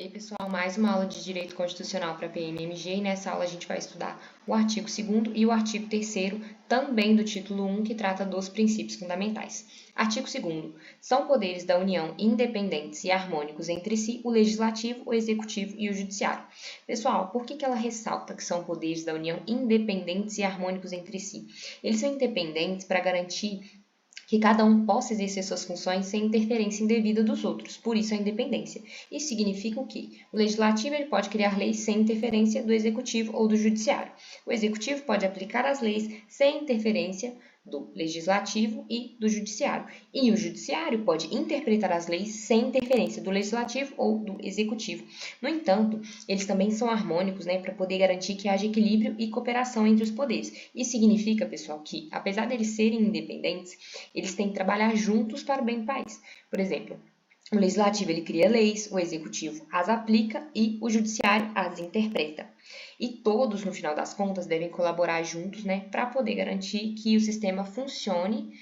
E aí, pessoal, mais uma aula de Direito Constitucional para PMMG e nessa aula a gente vai estudar o artigo 2º e o artigo 3º, também do título 1, que trata dos princípios fundamentais. Artigo 2º. São poderes da União independentes e harmônicos entre si o Legislativo, o Executivo e o Judiciário. Pessoal, por que ela ressalta que são poderes da União independentes e harmônicos entre si? Eles são independentes para garantir que cada um possa exercer suas funções sem interferência indevida dos outros, por isso a independência. Isso significa o quê? O legislativo ele pode criar leis sem interferência do executivo ou do judiciário. O executivo pode aplicar as leis sem interferência do legislativo e do judiciário. E o judiciário pode interpretar as leis sem interferência do legislativo ou do executivo. No entanto, eles também são harmônicos, para poder garantir que haja equilíbrio e cooperação entre os poderes. Isso significa, pessoal, que apesar deles serem independentes, eles têm que trabalhar juntos para o bem do país. Por exemplo, o legislativo ele cria leis, o executivo as aplica e o judiciário as interpreta. E todos, no final das contas, devem colaborar juntos, para poder garantir que o sistema funcione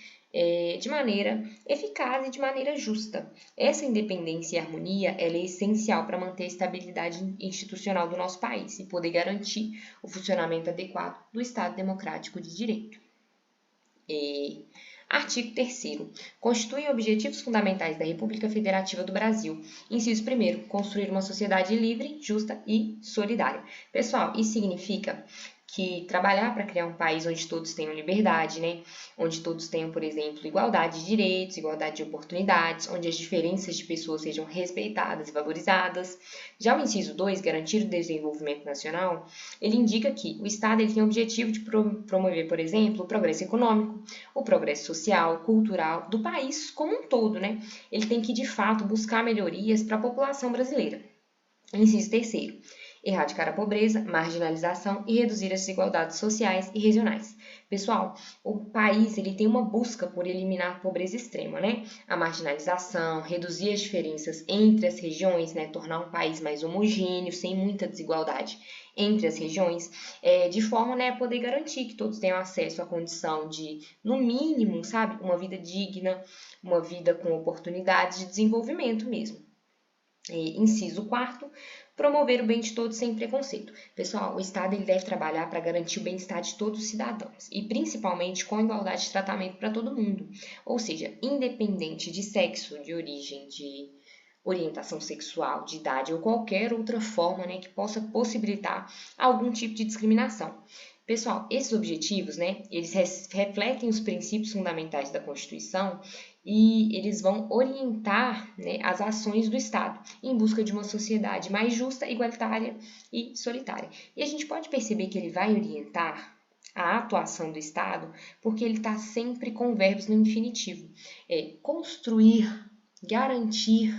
de maneira eficaz e de maneira justa. Essa independência e harmonia ela é essencial para manter a estabilidade institucional do nosso país e poder garantir o funcionamento adequado do Estado Democrático de Direito. Artigo 3º. Constituem objetivos fundamentais da República Federativa do Brasil. Inciso 1º. Construir uma sociedade livre, justa e solidária. Pessoal, isso significa que trabalhar para criar um país onde todos tenham liberdade, onde todos tenham, por exemplo, igualdade de direitos, igualdade de oportunidades, onde as diferenças de pessoas sejam respeitadas e valorizadas. Já o inciso 2, garantir o desenvolvimento nacional, ele indica que o Estado ele tem o objetivo de promover, por exemplo, o progresso econômico, o progresso social, cultural do país como um todo, Ele tem que, de fato, buscar melhorias para a população brasileira. Inciso 3º. Erradicar a pobreza, marginalização e reduzir as desigualdades sociais e regionais. Pessoal, o país ele tem uma busca por eliminar a pobreza extrema, A marginalização, reduzir as diferenças entre as regiões, tornar um país mais homogêneo, sem muita desigualdade entre as regiões, de forma a poder garantir que todos tenham acesso à condição de, no mínimo, uma vida digna, uma vida com oportunidades de desenvolvimento mesmo. Inciso 4º, promover o bem de todos sem preconceito. Pessoal, o Estado ele deve trabalhar para garantir o bem-estar de todos os cidadãos e principalmente com igualdade de tratamento para todo mundo. Ou seja, independente de sexo, de origem, de orientação sexual, de idade ou qualquer outra forma que possa possibilitar algum tipo de discriminação. Pessoal, esses objetivos, eles refletem os princípios fundamentais da Constituição e eles vão orientar as ações do Estado em busca de uma sociedade mais justa, igualitária e solitária. E a gente pode perceber que ele vai orientar a atuação do Estado porque ele está sempre com verbos no infinitivo. Construir, garantir,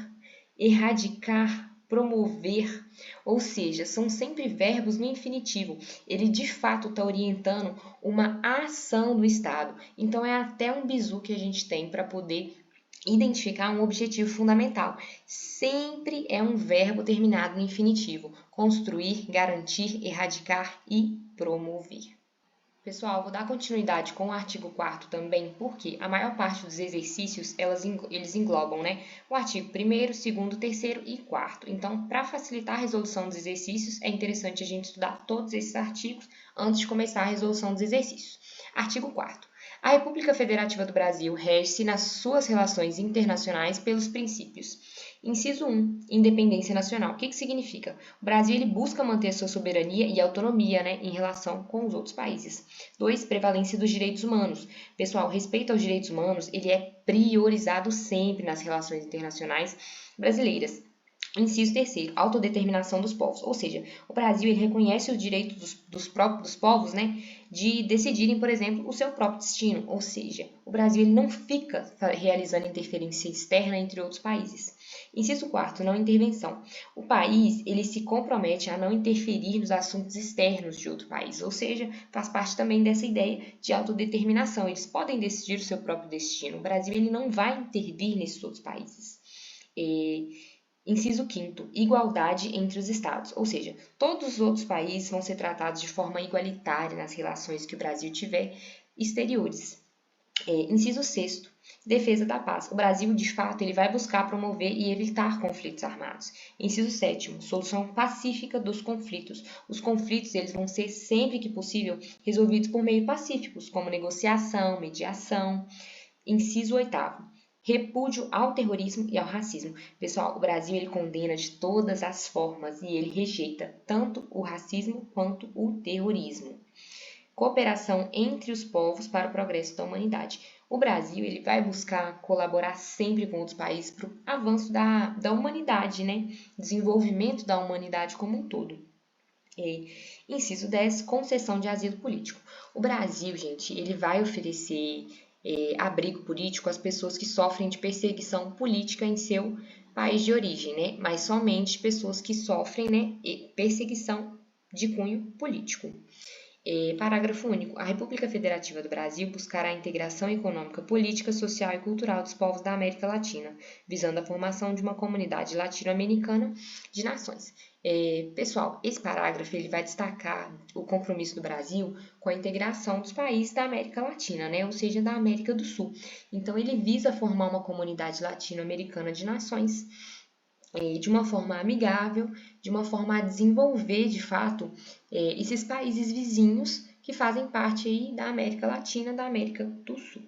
erradicar, promover, ou seja, são sempre verbos no infinitivo. Ele, de fato, está orientando uma ação do Estado. Então, é até um bizu que a gente tem para poder identificar um objetivo fundamental. Sempre é um verbo terminado no infinitivo. Construir, garantir, erradicar e promover. Pessoal, vou dar continuidade com o artigo 4º também, porque a maior parte dos exercícios, eles englobam, o artigo 1º, 2º, 3º e 4º. Então, para facilitar a resolução dos exercícios, é interessante a gente estudar todos esses artigos antes de começar a resolução dos exercícios. Artigo 4º. A República Federativa do Brasil rege-se nas suas relações internacionais pelos princípios. Inciso 1. Independência nacional. O que significa? O Brasil ele busca manter sua soberania e autonomia em relação com os outros países. 2. Prevalência dos direitos humanos. Pessoal, respeito aos direitos humanos ele é priorizado sempre nas relações internacionais brasileiras. Inciso 3º, autodeterminação dos povos, ou seja, o Brasil ele reconhece os direitos dos povos, de decidirem, por exemplo, o seu próprio destino, ou seja, o Brasil ele não fica realizando interferência externa entre outros países. Inciso 4º, não intervenção. O país ele se compromete a não interferir nos assuntos externos de outro país, ou seja, faz parte também dessa ideia de autodeterminação. Eles podem decidir o seu próprio destino. O Brasil ele não vai intervir nesses outros países. Inciso 5º, igualdade entre os Estados, ou seja, todos os outros países vão ser tratados de forma igualitária nas relações que o Brasil tiver exteriores. Inciso 6º, defesa da paz. O Brasil, de fato, ele vai buscar promover e evitar conflitos armados. Inciso 7º, solução pacífica dos conflitos. Os conflitos eles vão ser, sempre que possível, resolvidos por meios pacíficos, como negociação, mediação. Inciso 8º, repúdio ao terrorismo e ao racismo. Pessoal, o Brasil ele condena de todas as formas e ele rejeita tanto o racismo quanto o terrorismo. Cooperação entre os povos para o progresso da humanidade. O Brasil ele vai buscar colaborar sempre com outros países para o avanço da humanidade, né? Desenvolvimento da humanidade como um todo. Inciso 10, concessão de asilo político. O Brasil, gente, ele vai oferecer abrigo político às pessoas que sofrem de perseguição política em seu país de origem, né? Mas somente pessoas que sofrem, né, perseguição de cunho político. Parágrafo único. A República Federativa do Brasil buscará a integração econômica, política, social e cultural dos povos da América Latina, visando a formação de uma comunidade latino-americana de nações. Pessoal, esse parágrafo ele vai destacar o compromisso do Brasil com a integração dos países da América Latina, né? Ou seja, da América do Sul. Então, ele visa formar uma comunidade latino-americana de nações de uma forma amigável, de uma forma a desenvolver, de fato, esses países vizinhos que fazem parte aí da América Latina, da América do Sul.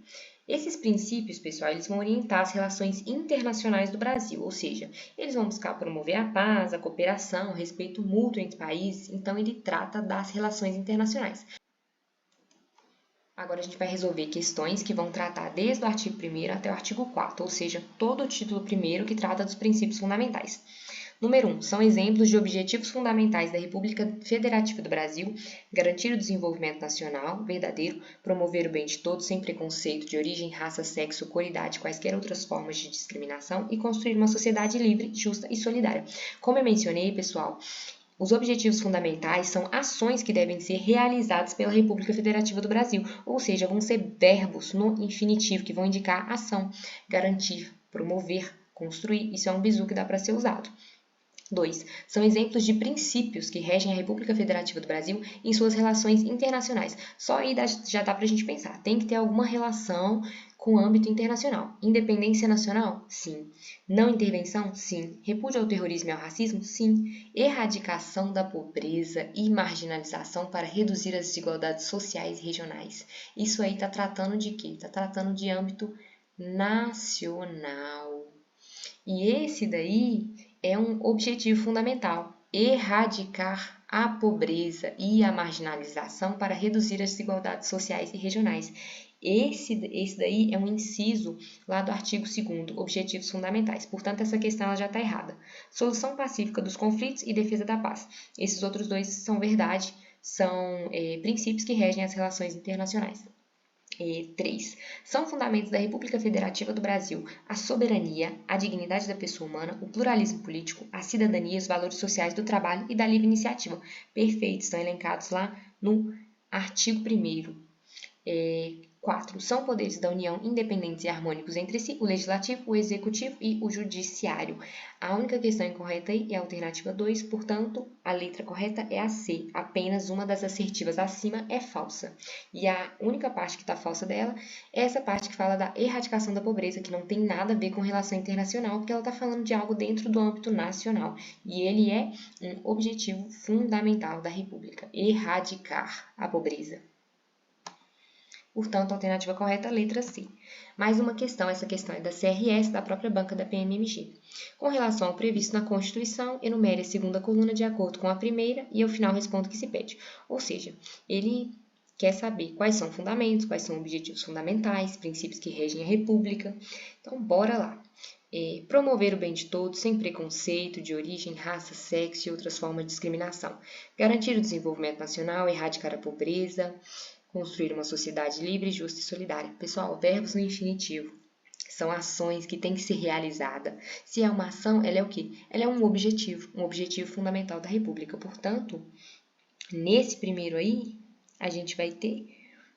Esses princípios, pessoal, eles vão orientar as relações internacionais do Brasil, ou seja, eles vão buscar promover a paz, a cooperação, o respeito mútuo entre países, então ele trata das relações internacionais. Agora a gente vai resolver questões que vão tratar desde o artigo 1º até o artigo 4º, ou seja, todo o título 1º que trata dos princípios fundamentais. Número 1. São exemplos de objetivos fundamentais da República Federativa do Brasil: garantir o desenvolvimento nacional verdadeiro, promover o bem de todos sem preconceito de origem, raça, sexo, cor, idade, quaisquer outras formas de discriminação e construir uma sociedade livre, justa e solidária. Como eu mencionei, pessoal, os objetivos fundamentais são ações que devem ser realizadas pela República Federativa do Brasil, ou seja, vão ser verbos no infinitivo que vão indicar ação, garantir, promover, construir. Isso é um bizu que dá para ser usado. 2. São exemplos de princípios que regem a República Federativa do Brasil em suas relações internacionais. Só aí já dá para a gente pensar. Tem que ter alguma relação com o âmbito internacional. Independência nacional? Sim. Não intervenção? Sim. Repúdio ao terrorismo e ao racismo? Sim. Erradicação da pobreza e marginalização para reduzir as desigualdades sociais e regionais. Isso aí está tratando de quê? Está tratando de âmbito nacional. E esse daí é um objetivo fundamental: erradicar a pobreza e a marginalização para reduzir as desigualdades sociais e regionais. Esse daí é um inciso lá do artigo 2º, objetivos fundamentais. Portanto, essa questão ela já está errada. Solução pacífica dos conflitos e defesa da paz. Esses outros dois são verdade, são princípios que regem as relações internacionais. 3. São fundamentos da República Federativa do Brasil a soberania, a dignidade da pessoa humana, o pluralismo político, a cidadania, os valores sociais do trabalho e da livre iniciativa. Perfeito, estão elencados lá no artigo 1º. 4. São poderes da União independentes e harmônicos entre si, o Legislativo, o Executivo e o Judiciário. A única questão incorreta aí é a alternativa 2, portanto, a letra correta é a C. Apenas uma das assertivas acima é falsa. E a única parte que está falsa dela é essa parte que fala da erradicação da pobreza, que não tem nada a ver com relação internacional, porque ela está falando de algo dentro do âmbito nacional. E ele é um objetivo fundamental da República: erradicar a pobreza. Portanto, a alternativa correta é a letra C. Mais uma questão, essa questão é da CRS, da própria banca da PMMG. Com relação ao previsto na Constituição, enumere a segunda coluna de acordo com a primeira e ao final responda o que se pede. Ou seja, ele quer saber quais são fundamentos, quais são objetivos fundamentais, princípios que regem a República. Então, bora lá. Promover o bem de todos, sem preconceito de origem, raça, sexo e outras formas de discriminação. Garantir o desenvolvimento nacional, erradicar a pobreza, construir uma sociedade livre, justa e solidária. Pessoal, verbos no infinitivo são ações que têm que ser realizadas. Se é uma ação, ela é o quê? Ela é um objetivo fundamental da República. Portanto, nesse primeiro aí, a gente vai ter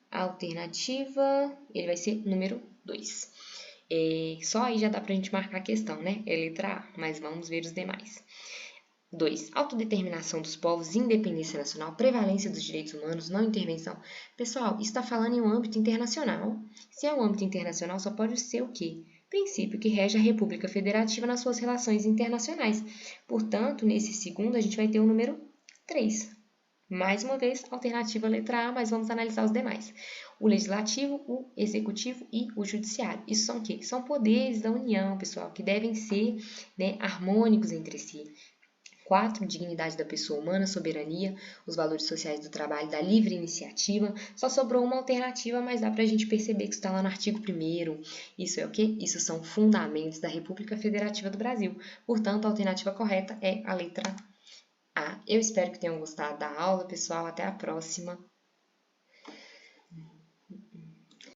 a alternativa, ele vai ser número 2. Só aí já dá pra gente marcar a questão, né? É letra A, mas vamos ver os demais. 2. Autodeterminação dos povos, independência nacional, prevalência dos direitos humanos, não intervenção. Pessoal, isso está falando em um âmbito internacional. Se é um âmbito internacional, só pode ser o quê? Princípio que rege a República Federativa nas suas relações internacionais. Portanto, nesse segundo, a gente vai ter o número 3. Mais uma vez, alternativa letra A, mas vamos analisar os demais. O legislativo, o executivo e o judiciário. Isso são o quê? São poderes da União, pessoal, que devem ser, harmônicos entre si. 4. Dignidade da pessoa humana, soberania, os valores sociais do trabalho, da livre iniciativa. Só sobrou uma alternativa, mas dá para a gente perceber que está lá no artigo 1º. Isso é o quê? Isso são fundamentos da República Federativa do Brasil. Portanto, a alternativa correta é a letra A. Eu espero que tenham gostado da aula, pessoal. Até a próxima.